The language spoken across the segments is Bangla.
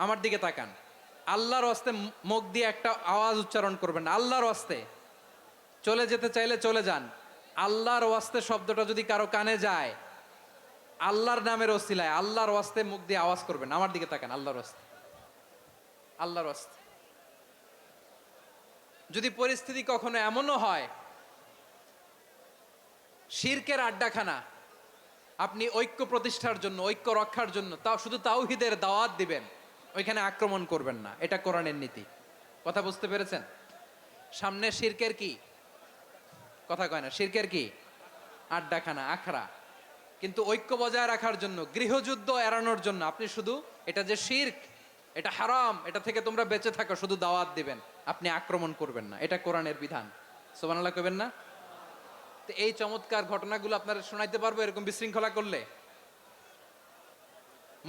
আমার দিকে তাকান। আল্লাহর ওয়াস্তে মুখ দিয়ে একটা আওয়াজ উচ্চারণ করবেন না, আল্লাহর ওয়াস্তে। চলে যেতে চাইলে চলে যান। আল্লাহর ওয়াস্তে শব্দটা যদি কারো কানে যায়, আল্লাহর নামের ওসিলায় আল্লাহর ওয়াস্তে মুখ দিয়ে আওয়াজ করবেন। আমার দিকে তাকান, আল্লাহর ওয়াস্তে, আল্লাহর ওয়াস্তে। যদি পরিস্থিতি কখনো এমনও হয় শিরকের আড্ডাখানা, আপনি ঐক্য প্রতিষ্ঠার জন্য, ঐক্য রক্ষার জন্য তাও শুধু তাওহীদের দাওয়াত দিবেন, ওইখানে আক্রমণ করবেন না। এটা কোরআনের নীতি। কথা বুঝতে পেরেছেন? সামনে শিরকের কি কথা কয় না, শিরকের কি আড্ডাখানা, আখড়া। কিন্তু ঐক্য বজায় রাখার জন্য, গৃহযুদ্ধ এড়ানোর জন্য আপনি শুধু এটা যে শিরক, এটা হারাম, এটা থেকে তোমরা বেঁচে থাকো, শুধু দাওয়াত দিবেন, আপনি আক্রমণ করবেন না। এটা কোরআনের বিধান। সুবহানাল্লাহ কইবেন না? তো এই চমৎকার ঘটনাগুলো আপনারা শোনাইতে পারবো এরকম বিশৃঙ্খলা করলে।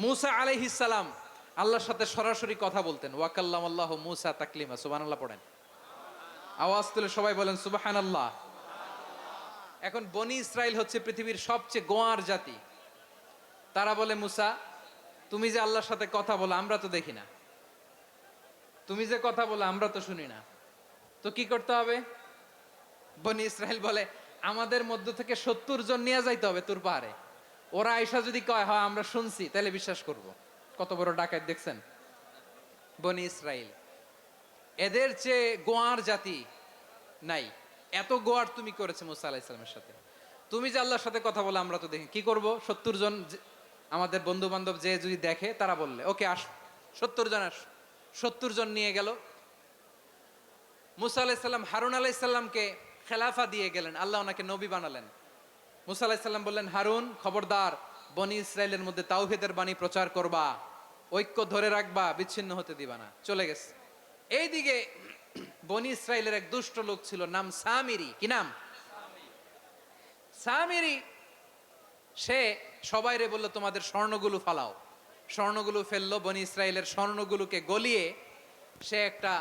মূসা আলাইহিস সালাম আল্লাহর সাথে সরাসরি কথা বলতেন। ওয়াকাল্লামাল্লাহু মূসা তাকলিমা। সুবহানাল্লাহ পড়েন। আওয়াজ তুলে সবাই বলেন সুবহানাল্লাহ। এখন বনি ইসরাইল হচ্ছে পৃথিবীর সবচেয়ে গোয়ার জাতি। তারা বলে, মূসা তুমি যে আল্লাহর সাথে কথা বলো আমরা তো দেখি না, তুমি যে কথা বলো আমরা তো শুনি না, তো কি করতে হবে? বনি ইসরাইল বলে, আমাদের মধ্য থেকে 70 জন নিয়ে যাইতে হবে তুর পাহাড়ে। ওরা আয়সা যদি কয় হয় আমরা শুনছি, তাহলে বিশ্বাস করব। কত বড় ডাকাত দেখছেন বনি ইসরাইল। এদের চেয়ে গোয়ার জাতি নাই। এত গোয়ার তুমি করেছে মুসা আলাইহিস সালামের সাথে। তুমি যে আল্লাহর সাথে কথা বলে আমরা তো দেখি, কি করব? 70 জন আমাদের বন্ধু বান্ধব যে যদি দেখে, তারা বললে ওকে আস, 70 জন আস। 70 জন নিয়ে গেল। মুসা আলাইহিস সালাম হারুন আলাইহিস সালামকে খেলাফা দিয়ে গেলেন, আল্লাহ ওনাকে নবী বানালেন। মুসা আলাইহিস সালাম বললেন, হারুন খবরদার, বনি ইসরাইলের মধ্যে তাওহীদের বাণী প্রচার করবা, ঐক্য ধরে রাখবা, বিচ্ছিন্ন হতে দিবা না। চলে গেছে। এইদিকে বনি ইসরাইলের এক দুষ্ট লোক ছিল, নাম সামিরি। কি নাম? সামিরি। সে সবাইরে বলল তোমাদের স্বর্ণগুলো ফালাও। স্বর্ণগুলো ফেললো। বনি ইসরাইলের স্বর্ণগুলোকে গলিয়ে সে একটা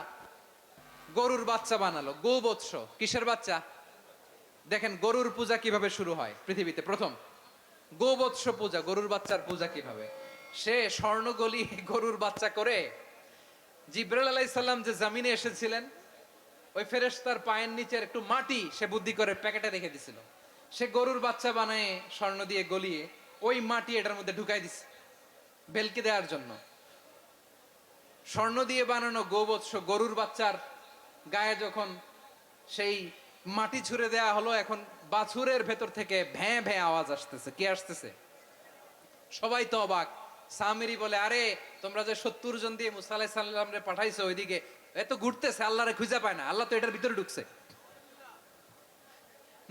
গরুর বাচ্চা বানালো। গোবৎস। কিসের বাচ্চা? দেখেন গরুর পূজা কিভাবে শুরু হয় পৃথিবীতে প্রথম। গোবৎস পূজা, গরুর বাচ্চার পূজা কিভাবে। সে স্বর্ণ গলিয়ে গরুর বাচ্চা করে, জিবরাইল আলাইহিস সালাম যে জমিনে এসেছিলেন, ওই ফেরেশতার পায়ের নিচের একটু মাটি সে বুদ্ধি করে প্যাকেটে রেখে দিছিল। সে গরুর বাচ্চা বানায় স্বর্ণ দিয়ে গলিয়ে ওই মাটি এটার মধ্যে ঢুকাই দিছে বেলকে দেওয়ার জন্য। স্বর্ণ দিয়ে বানানো গোবৎস গরুর বাচ্চার গায়ে যখন সেই মাটি ছুঁড়ে দেয়া হলো, এখন বাছুরের ভেতর থেকে ভ্যাঁ ভ্যাঁ আওয়াজ আসতেছে। কি আসতেছে? সবাই তো অবাক। সামিরি বলে, আরে তোমরা যে 70 জন দিয়ে মুসা আলাইহিস সালামরে পাঠাইছো, ওইদিকে এত ঘুরতেছে, আল্লাহরে খুঁজে পায় না, আল্লাহ তো এটার ভিতরে ঢুকছে।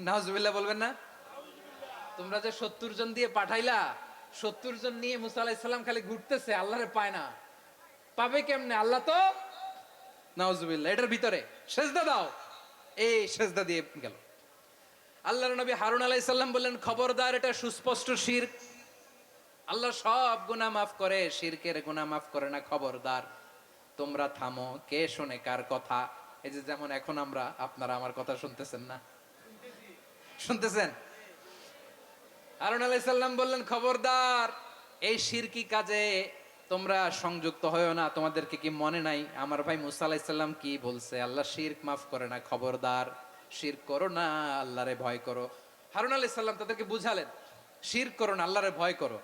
নাউজুবিল্লাহ বলবেন না? তোমরা যে 70 জন দিয়ে পাঠাইলা, 70 জন নিয়ে মুসা আলাইহিস সালাম খালি ঘুরতেছে, আল্লাহরে পায় না। পাবে কেমনে? আল্লাহ তো, নাউজুবিল্লাহ, এটার ভিতরে সেজদা দাও। এই সেজদা দিয়ে গেল। আল্লাহর নবী হারুন আলাইহিস সালাম বললেন, খবরদার, এটা সুস্পষ্ট শিরক। আল্লাহ সব গুনাহ মাফ করে, শিরকের গুনাহ মাফ করে না। খবরদার, তোমরা থামো। কে শোনে কার কথা? এই যে যেমন এখন আমরা, আপনারা আমার কথা শুনতেছেন না? শুনতেছেন? হারুন আলাইহিস সালাম বললেন, খবরদার, এই শিরকি কাজে তোমরা সংযুক্ত হয়ো না। তোমাদেরকে কি মনে নাই আমার ভাই মুসা আলাইহিস সালাম কি বলছে? আল্লাহ শিরক মাফ করে না। খবরদার, শিরক করো না, আল্লাহরে ভয় করো। হারুন আলাইহিস সালাম তাদেরকে বুঝালেন, শিরক করো না, আল্লাহরে ভয় করো।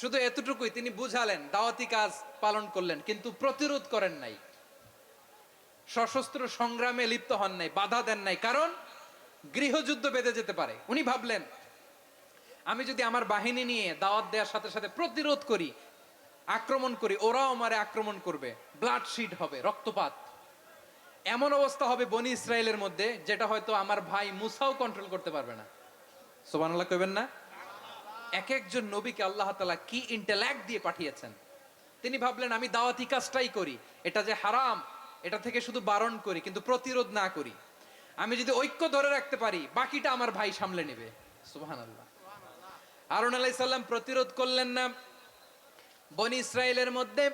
শুধু এতটুকুই তিনি বুঝালেন, দাওয়াতি কাজ পালন করলেন, কিন্তু প্রতিরোধ করেন নাই, সশস্ত্র সংগ্রামে লিপ্ত হন নাই, বাধা দেন নাই। কারণ গৃহযুদ্ধ বেঁধে যেতে পারে। উনি ভাবলেন, আমি যদি আমার বাহিনী নিয়ে দাওয়াত দেওয়ার সাথে সাথে প্রতিরোধ করি, আক্রমণ করি, ওরাও আমারে আক্রমণ করবে, ব্লাডশিট হবে, রক্তপাত। এমন অবস্থা হবে বনি ইসরায়েলের মধ্যে, যেটা হয়তো আমার ভাই মুসাও কন্ট্রোল করতে পারবে না। সুবহানাল্লাহ কইবেন না? এক একজন নবীকে আল্লাহ তাআলা কি ইন্টেলেক্ট দিয়ে পাঠিয়েছেন। তিনি ভাবলেন, আমি দাওয়াতি কাজটাই করি, এটা যে হারাম এটা থেকে শুধু বারণ করি, কিন্তু প্রতিরোধ না করি। আমি যদি ঐক্য ধরে রাখতে পারি, বাকিটা আমার ভাই সামলে নেবে। সুবহানাল্লাহ। হারুন আলাইহিস সালাম প্রতিরোধ করলেন না। বনি ইসরায়েলের মধ্যে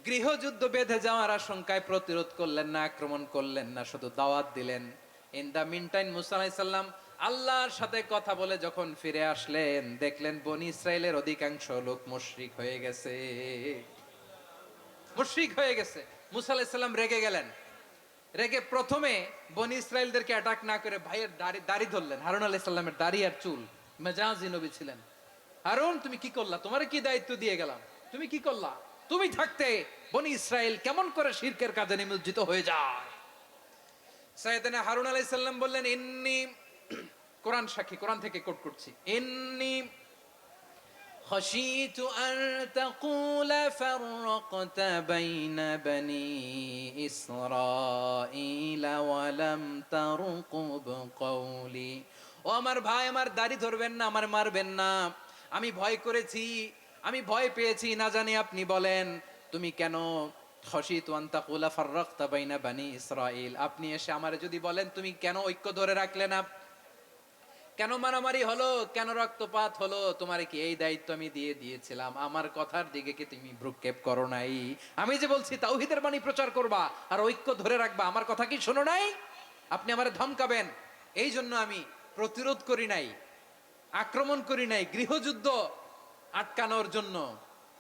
গৃহযুদ্ধ বেঁধে যাওয়ার আশঙ্কায় প্রতিরোধ করলেন না, আক্রমণ করলেন না, শুধু দাওয়াত দিলেন। ইন দা মিন টাইম মুসা আলাইহিস সালাম আল্লাহর সাথে কথা বলে যখন ফিরে আসলেন, দেখলেন বনি ইসরায়েলের অধিকাংশ লোক মুশরিক হয়ে গেছে। মুশরিক হয়ে গেছে। মুসা আলাইহিস সালাম রেগে গেলেন। রেগে প্রথমে বনি ইসরাইলদেরকে অ্যাটাক না করে ভাইয়ের দাড়ি ধরলেন। হারুন আলাইহিস সালামের দাড়ি আর চুল। মেজাজি নবী ছিলেন। হারুন তুমি কি করলা? তোমারে কি দায়িত্ব দিয়ে গেলাম? তুমি কি করলা? তুমি থাকতে বনি ইসরাইল কেমন করে শিরকের কাজে নিমজ্জিত হয়ে যায়? সাইয়েদনা হারুন আলাইহিস সালাম বললেন, ইন্নী, কোরআন সাক্ষী, কোরআন থেকে কোট করছি, ইন্নী خشيت أن تقول فرقت بين بني إسرائيل ولم ترقب قولي। ও আমার ভাই, আমার দাড়ি ধরবেন না, আমার মারবেন না। আমি ভয় করেছি, আমি ভয় পেয়েছি, না জানি আপনি বলেন তুমি কেন খশিতু আন তাকুলা ফাররাকতা বাইনা বানি ইসরাইল, আপনি এসে আমারে যদি বলেন তুমি কেন ঐক্য ধরে রাখলে না, কেন মারামারি হলো, কেন রক্তপাত হলো, তোমারে কি এই দায়িত্ব আমি দিয়ে দিয়েছিলাম? আমার কথার দিকে কি তুমি ভ্রুক্ষেপ করো নাই? আমি যে বলছি তাওহীদের বাণী প্রচার করবা আর ঐক্য ধরে রাখবা, আমার কথা কি শোনো নাই? আপনি আমারে ধমকাবেন, এই জন্য আমি প্রতিরোধ করি নাই, আক্রমণ করি নাই, গৃহযুদ্ধ আটকানোর জন্য,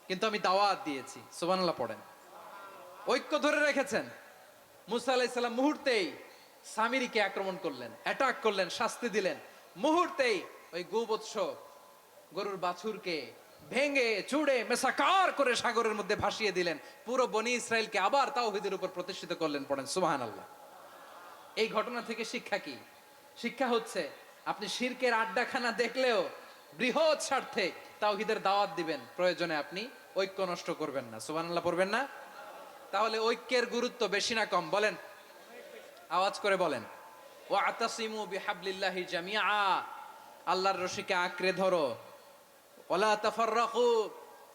কিন্তু আমি দাওয়াত দিয়েছি। সুবহানাল্লাহ পড়েন। ঐক্য ধরে রেখেছেন। মুসা আলাইহিস সালাম মুহূর্তেই সামিরীকে আক্রমণ করলেন, অ্যাটাক করলেন, শাস্তি দিলেন। মুহূর্তেই ওই গোবৎস গরুর বাছুরকে ভেঙে চুড়ে মেসাকার করে সাগরের মধ্যে ভাসিয়ে দিলেন। পুরো বনি ইসরাইলকে আবার তাওহীদের উপর প্রতিষ্ঠিত করলেন। পড়েন সুবহানাল্লাহ। এই ঘটনা থেকে শিক্ষা কি? শিক্ষা হচ্ছে আপনি শিরকের আড্ডাখানা দেখলেও বৃহৎ স্বার্থে তাওহীদের দাওয়াত দিবেন, প্রয়োজনে আপনি ঐক্য নষ্ট করবেন না। সুবহানাল্লাহ পড়বেন না? তাহলে ঐক্যের গুরুত্ব বেশি না কম? বলেন, আওয়াজ করে বলেন। ওয়াতাসিমু বিহাবলিল্লাহি জামিআ, আল্লাহর রশিকে আঁকড়ে ধরো। ওয়ালা তাফাররাকু,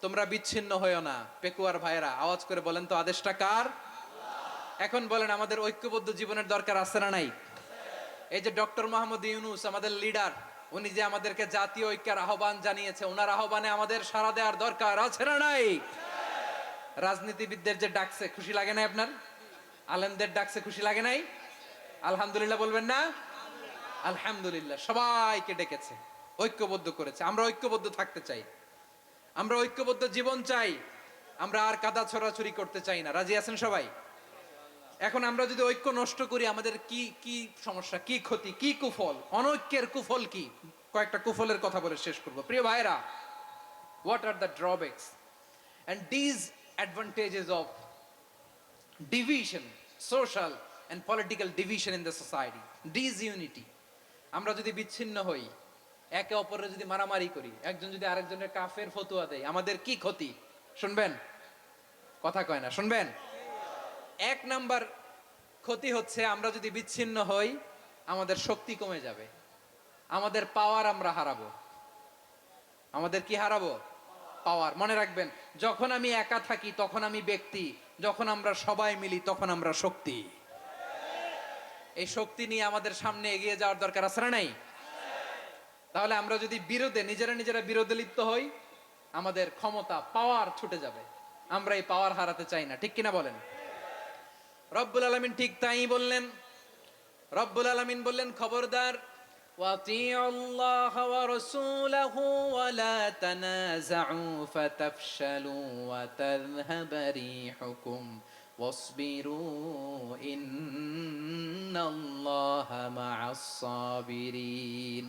তোমরা বিচ্ছিন্ন হয়ো না। পেকুয়ার ভাইরা আওয়াজ করে বলেন তো, আদেশটা কার? এখন বলেন, আমাদের ঐক্যবদ্ধ জীবনের দরকার আছে না নাই? এই যে ডক্টর মোহাম্মদ ইউনূস আমাদের লিডার, উনি যে আমাদেরকে জাতীয় ঐক্যের আহ্বান জানিয়েছে, ওনার আহ্বানে আমাদের সাড়া দেওয়ার দরকার আছে না নাই? রাজনীতিবিদদের যে ডাকছে, খুশি লাগে নাই আপনার? আলেমদের ডাকছে, খুশি লাগে নাই? আলহামদুলিল্লাহ বলবেন না? আলহামদুলিল্লাহ। সবাইকে ডেকেছে, ঐক্যবদ্ধ করেছে। আমরা ঐক্যবদ্ধ থাকতে চাই, আমরা ঐক্যবদ্ধ জীবন চাই, আমরা আর কাদা ছড়াছড়ি করতে চাই না। রাজি আছেন সবাই? এখন আমরা যদি ঐক্য নষ্ট করি, আমাদের কি কি সমস্যা, কি ক্ষতি, কি কুফল? অনৈক্যের কুফল কি? কয়েকটা কুফলের কথা বলে শেষ করব। প্রিয় ভাইরা, what are the drawbacks and disadvantages of division, social and political division in the society? Disunity. আমরা যদি বিচ্ছিন্ন হই, একে অপরের যদি মারামারি করি, একজন যদি আরেকজনের কাফের ফতোয়া দেয়, আমাদের কি ক্ষতি? শুনবেন? কথা কয় না, শুনবেন? এক নাম্বার ক্ষতি হচ্ছে, আমরা যদি বিচ্ছিন্ন হই, আমাদের শক্তি কমে যাবে, আমাদের পাওয়ার আমরা হারাবো। আমাদের কি হারাবো? পাওয়ার। মনে রাখবেন, যখন আমি একা থাকি তখন আমি ব্যক্তি, যখন আমরা সবাই মিলি তখন আমরা শক্তি। এই শক্তি নিয়ে আমাদের সামনে এগিয়ে যাওয়ার দরকার আছে না নাই? তাহলে আমরা যদি বিরোধে, নিজেরা বিরোধে লিপ্ত হই, আমাদের ক্ষমতা, পাওয়ার ছুটে যাবে। আমরা এই পাওয়ার হারাতে চাই না, ঠিক কিনা বলেন? রব্বুল আলামিন ঠিক তাই বললেন। রব্বুল আলামিন বললেন, খবরদার, وَأَطِيعُوا اللَّهَ وَرَسُولَهُ وَلَا تَنَازَعُوا فَتَفْشَلُوا وَتَذْهَبَ رِيحُكُمْ وَاصْبِرُوا إِنَّ اللَّهَ مَعَ الصَّابِرِينَ।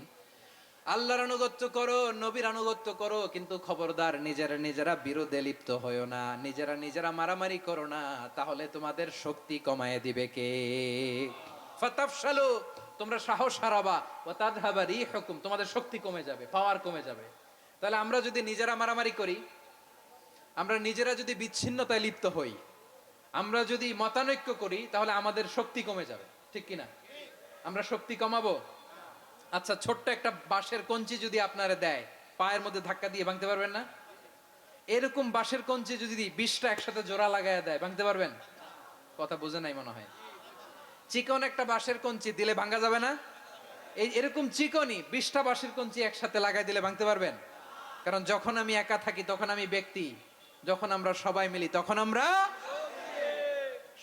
আল্লাহর আনুগত্য করো, নবীর আনুগত্য করো, কিন্তু খবরদার নিজেরা বিরোধে লিপ্ত হয়ো না, নিজেরা মারামারি করো না, তাহলে তোমাদের শক্তি কমায় দিবে কে? ফাতাফশালু, তোমরা সাহস হারাবা, ওয়া তাযহাবা রিহুকুম, তোমাদের শক্তি কমে যাবে, পাওয়ার কমে যাবে। তাহলে আমরা যদি নিজেরা মারামারি করি, আমরা নিজেরা যদি বিচ্ছিন্নতায় লিপ্ত হই, আমরা যদি মতানৈক্য করি, তাহলে আমাদের শক্তি কমে যাবে, ঠিক কিনা? আমরা শক্তি কমাবো। আচ্ছা, ছোট্ট একটা বাঁশের কঞ্চি যদি আপনারে দেয়, পায়ের মধ্যে ধাক্কা দিয়ে ভাঙতে পারবেন না? এরকম বাঁশের কঞ্চি যদি 20টা একসাথে জোড়া লাগায় দেয়, ভাঙতে পারবেন? কথা বুঝে নাই মনে হয়। চিকন একটা বাঁশের কঞ্চি দিলে ভাঙা যাবে না? এরকম চিকনই 20টা বাঁশের কঞ্চি একসাথে লাগাই দিলে ভাঙতে পারবেন? কারণ যখন আমি একা থাকি তখন আমি ব্যক্তি, যখন আমরা সবাই মিলি তখন আমরা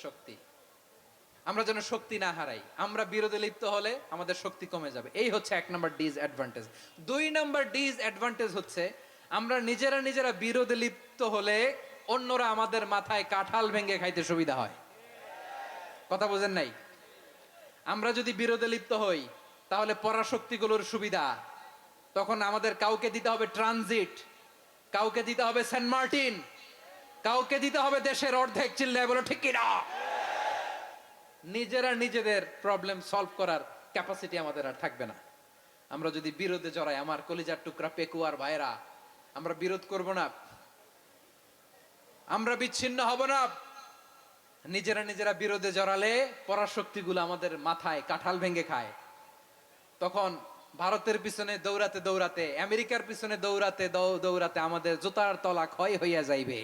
শক্তি। আমরা যেন শক্তি না হারাই। আমরা বিরোধে লিপ্ত হলে আমাদের শক্তি কমে যাবে। এই হচ্ছে 1 নাম্বার ডিসঅ্যাডভান্টেজ। 2 নাম্বার ডিসঅ্যাডভান্টেজ হচ্ছে, আমরা নিজেরা বিরোধে লিপ্ত হলে অন্যরা আমাদের মাথায় কাঁঠাল ভেঙে খাইতে সুবিধা হয়। কথা বোঝেন নাই? আমরা যদি বিরোধে লিপ্ত হই তাহলে পরাশক্তিগুলোর সুবিধা, তখন আমাদের কাউকে দিতে হবে ট্রানজিট, কাউকে দিতে হবে সেন্ট মার্টিন, কাউকে দিতে হবে দেশের অর্ধেক। চিল্লায় বলো ঠিক কিনা? নিজেরা নিজেদের প্রবলেম সলভ করার ক্যাপাসিটি আমাদের আর থাকবে না। আমরা যদি বিরোধে জড়াই, আমার কলিজার টুকরা পেকুয়ার ভাইরা, আমরা বিরোধ করব না, আমরা বিচ্ছিন্ন হব না। নিজেরা নিজেরা বিরোধে জড়ালে পরাশক্তিগুলো আমাদের মাথায় কাঁঠাল ভেঙে খায়। তখন ভারতের পিছনে দৌড়াতে দৌড়াতে, আমেরিকার পিছনে দৌড়াতে দৌড়াতে আমাদের জুতার তলা ক্ষয় হইয়া যাইবে।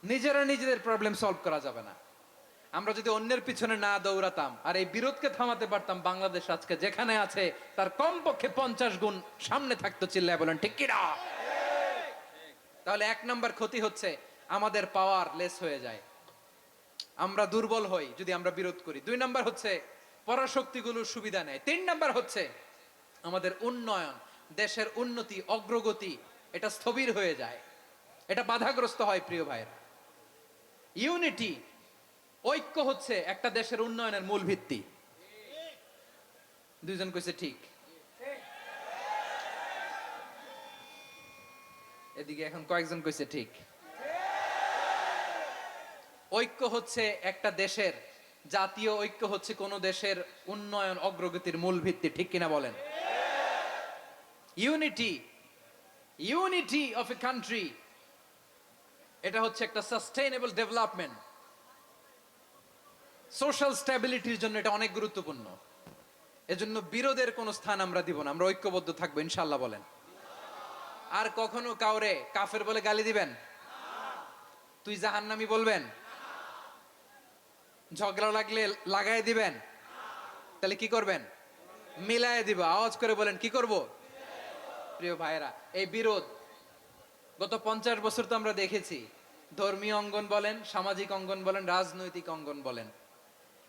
নিজেরা নিজেদের প্রবলেম সলভ করা যাবে না। আমরা যদি অন্যের পিছনে না দৌড়াতাম আর এই বিরোধকে থামাতে পারতাম, বাংলাদেশ আজকে যেখানে আছে তার কমপক্ষে 50 গুণ সামনে থাকতো। চিল্লায় বলেন ঠিক কিনা? তাহলে 1 নাম্বার ক্ষতি হচ্ছে আমাদের পাওয়ার লেস হয়ে যায়, আমরা দুর্বল হই যদি আমরা বিরোধ করি। 2 নাম্বার হচ্ছে পরাশক্তিগুলোর সুবিধা নেয়। 3 নাম্বার হচ্ছে আমাদের উন্নয়ন, দেশের উন্নতি, অগ্রগতি এটা স্থবির হয়ে যায়, এটা বাধাগ্রস্ত হয়। প্রিয় ভাইরা, ইউনিটি, ঐক্য হচ্ছে একটা দেশের উন্নয়নের মূল ভিত্তি। 2 জন কইছে ঠিক। এদিকে এখন কয়েকজন কইছে ঠিক। ঐক্য হচ্ছে একটা দেশের, জাতীয় ঐক্য হচ্ছে কোন দেশের উন্নয়ন অগ্রগতির মূল ভিত্তি। ঠিক কিনা বলেন? Unity, unity of a country, এটা হচ্ছে একটা সাস্টেইনেবল ডেভেলপমেন্ট, সোশ্যাল স্ট্যাবিলিটির জন্য এটা অনেক গুরুত্বপূর্ণ। এজন্য বিরোধের কোনো স্থান আমরা দিব না, আমরা ঐক্যবদ্ধ থাকবো ইনশাআল্লাহ। বলেন। আর কখনো কাউরে কাফের বলে গালি দিবেন? তুই জাহান্নামী বলবেন? ঝগড়া লাগলে লাগাই দিবেন? তাহলে কি করবেন? মিলায় দিব। আওয়াজ করে বলেন, কি করব? প্রিয় ভাইরা, এই বিরোধ গত 50 বছর তো আমরা দেখেছি। ধর্মীয় অঙ্গন বলেন, সামাজিক অঙ্গন বলেন, রাজনৈতিক অঙ্গন বলেন,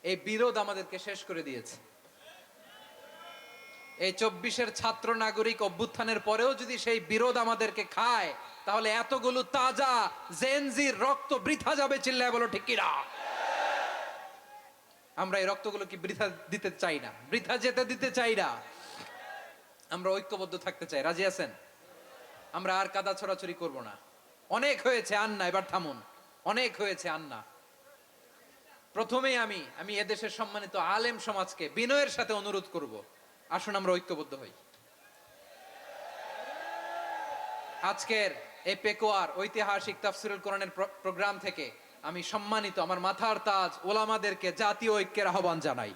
এই বিরোধ আমাদেরকে শেষ করে দিয়েছে। এই 24-এর ছাত্র নাগরিক অভ্যুত্থানের পরেও যদি সেই বিরোধ আমাদেরকে খায়, তাহলে এতগুলো তাজা জেনজির রক্ত বৃথা যাবে। চিল্লায় বলো ঠিক কিনা? আমরা এই রক্তগুলো কি বৃথা দিতে চাই না, বৃথা যেতে দিতে চাই না। আমরা ঐক্যবদ্ধ থাকতে চাই। রাজি আছেন? আমরা আর কাদা ছড়াছড়ি করব না। অনেক হয়েছে আন্না, এবার থামুন। অনেক হয়েছে আন্না। প্রথমেই আমি এদেশের সম্মানিত আলেম সমাজকে বিনয়ের সাথে অনুরোধ করব, আসুন আমরা ঐক্যবদ্ধ হই। আজকের এই পেকুয়ার ঐতিহাসিক তাফসিরুল কোরআনের প্রোগ্রাম থেকে আমি সম্মানিত আমার মাথার তাজ ওলামাদেরকে জাতীয় ঐক্যের আহ্বান জানাই।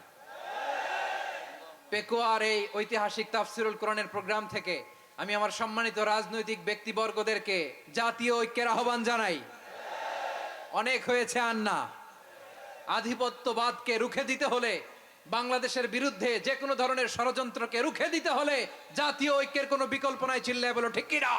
পেকুয়ার এই ঐতিহাসিক তাফসিরুল কোরআনের প্রোগ্রাম থেকে আমি আমার সম্মানিত রাজনৈতিক ব্যক্তিবর্গদেরকে জাতীয় ঐক্যের আহ্বান জানাই। অনেক হয়েছে আন্না। আধিপত্যবাদকে রুখে দিতে হলে, বাংলাদেশের বিরুদ্ধে যে কোনো ধরনের ষড়যন্ত্রকে রুখে দিতে হলে জাতীয় ঐক্যের কোনো বিকল্প নাই। চিল্লায় বলো ঠিক কিনা?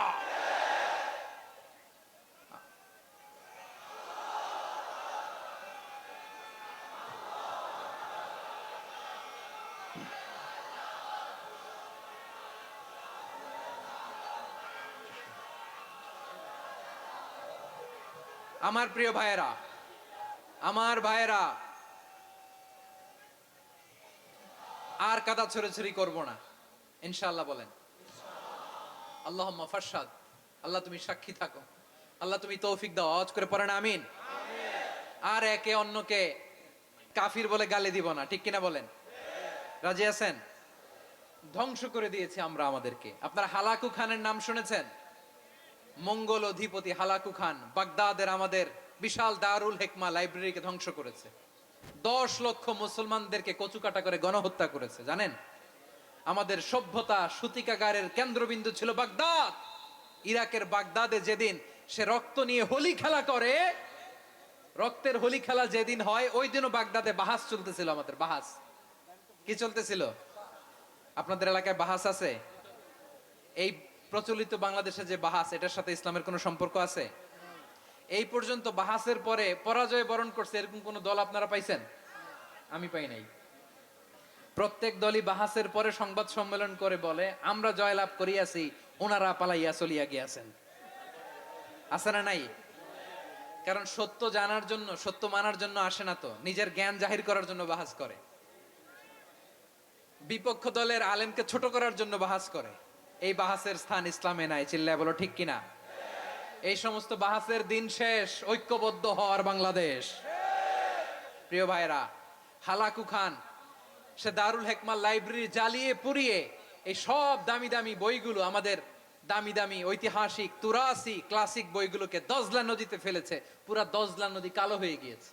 আমার প্রিয় ভাইয়েরা, আমার ভাইয়েরা, আর কাদা ছড়াছড়ি করব না ইনশাআল্লাহ। বলেন আল্লাহুম্মা ফারশাদ। আল্লাহ তুমি সাক্ষী থাকো, আল্লাহ তুমি তৌফিক দাও। আওয়াজ করে পড়েন আমিন। আর একে অন্যকে কাফির বলে গালি দিব না। ঠিক কিনা বলেন? রাজি আছেন? ধ্বংস করে দিয়েছি আমরা আমাদেরকে। আপনারা হালাকু খানের নাম শুনেছেন? মঙ্গল অধিপতি হালাকু খান বাগদাদের আমাদের বিশাল দারুল হিকমা লাইব্রেরিকে ধ্বংস করেছে। 10 লক্ষ মুসলমানদেরকে কচুকাটা করে গণহত্যা করেছে। জানেন, আমাদের সভ্যতা সূতিকাগারের কেন্দ্রবিন্দু ছিল বাগদাদ। ইরাকের বাগদাদে যেদিন সে রক্ত নিয়ে হোলি খেলা করে, রক্তের হোলি খেলা যেদিন হয়, ওই দিনও বাগদাদে বাহাস চলতেছিল। আমাদের বাহাস কি চলতেছিল? আপনাদের এলাকায় বাহাস আছে? এই প্রচলিত বাংলাদেশে যে বাহাস, এটার সাথে ইসলামের কোনো সম্পর্ক আছে? এই পর্যন্ত বাহাসের পরে পরাজয় বরণ করছে এরকম কোন দল আপনারা পাইছেন? আমি পাই নাই। প্রত্যেক দলই বাহাসের পরে সংবাদ সম্মেলন করে বলে আমরা জয়লাভ করিয়াছি, ওনারা পালাইয়া চলিয়া গিয়াছেন। আছে না নাই? কারণ সত্য জানার জন্য, সত্য মানার জন্য আসে না তো, নিজের জ্ঞান জাহির করার জন্য বাহাস করে, বিপক্ষ দলের আলেমকে ছোট করার জন্য বাহাস করে। এই বাহাসের স্থান ইসলামে নাই, চিল্লায় বলো ঠিক কিনা। এই সমস্ত বাহাসের দিন শেষ, ঐক্যবদ্ধ হওয়ার বাংলাদেশ। প্রিয় ভাইরা, হালাকু খান সে দারুল হেকমার লাইব্রেরি জ্বালিয়ে পুড়িয়ে এই সব দামি দামি বইগুলো, আমাদের দামি দামি ঐতিহাসিক তুরাসি ক্লাসিক বইগুলোকে দজলা নদীতে ফেলেছে। পুরা দজলা নদী কালো হয়ে গিয়েছে।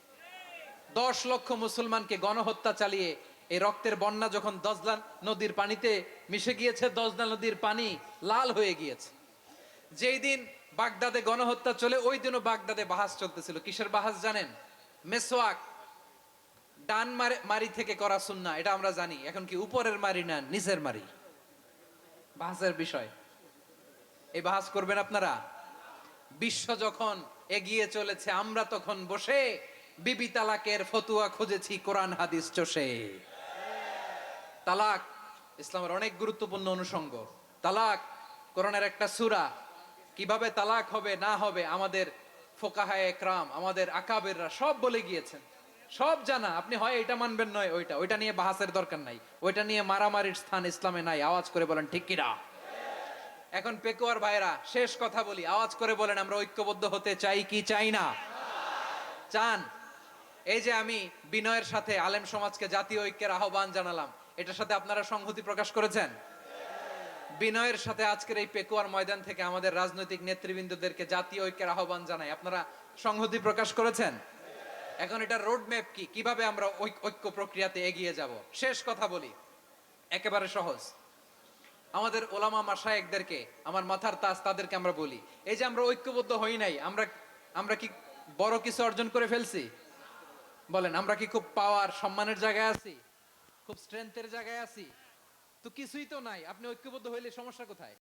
10 লক্ষ মুসলমানকে গণহত্যা চালিয়ে এই রক্তের বন্যা যখন দজলা নদীর পানিতে মিশে গিয়েছে, দজলা নদীর পানি লাল হয়ে গিয়েছে। যেই দিন বাগদাদে গণহত্যা চলে, ওই দিনও বাগদাদে বাহাস চলতেছিল। কিসের বাহাস জানেন? মেসওয়াক, ডান মারি থেকে করা সুন্নাহ, এটা আমরা জানি। এখন কি উপরের মারি না নিচের মারি, বাহাসের বিষয়। এই বাহাস করবেন আপনারা? বিশ্ব যখন এগিয়ে চলেছে, আমরা তখন বসে বিবি তালাকের ফতুয়া খুঁজেছি কোরআন হাদিস চষে। তালাক ইসলামের অনেক গুরুত্বপূর্ণ অনুষঙ্গ। তালাক কোরআনের একটা সূরা। কিভাবে তালাক হবে না হবে আমাদের ফোকাহায়ে একরাম, আমাদের আকাবেররা সব বলে গিয়েছেন, সব জানা। আপনি হয় এটা মানবেন, নয় ওইটা। ওইটা নিয়ে বাহাসের দরকার নাই, ওইটা নিয়ে মারামারির স্থান ইসলামে নাই। আওয়াজ করে বলেন ঠিক কিনা। এখন পেকুয়ার ভাইরা, শেষ কথা বলি, আওয়াজ করে বলেন আমরা ঐক্যবদ্ধ হতে চাই কি চাই না? চান? এই যে আমি বিনয়ের সাথে আলেম সমাজকে জাতীয় ঐক্যের আহ্বান জানালাম, এটার সাথে আপনারা সংহতি প্রকাশ করেছেন? বিনয়ের সাথে আজকের এই পেকুয়ার ময়দান থেকে আমাদের রাজনৈতিক নেতৃবৃন্দদেরকে জাতীয় ঐক্যের আহ্বান জানাই, আপনারা সংহতি প্রকাশ করেছেন? এখন এটা রোড ম্যাপ কি, কিভাবে আমরা ঐক্য প্রক্রিয়াতে এগিয়ে যাব? শেষ কথা বলি, একেবারে সহজ। আমাদের ওলামা মাশায়েখদেরকে, আমার মাথার তাজ, তাদেরকে আমরা বলি, এই যে আমরা ঐক্যবদ্ধ হই নাই, আমরা কি বড় কিছু অর্জন করে ফেলছি? বলেন, আমরা কি খুব পাওয়ার সম্মানের জায়গায় আছি? খুব স্ট্রেংথের জায়গায় আছি? তো কিছুই তো নাই। আপনি ঐক্যবদ্ধ হইলে সমস্যা কোথায়?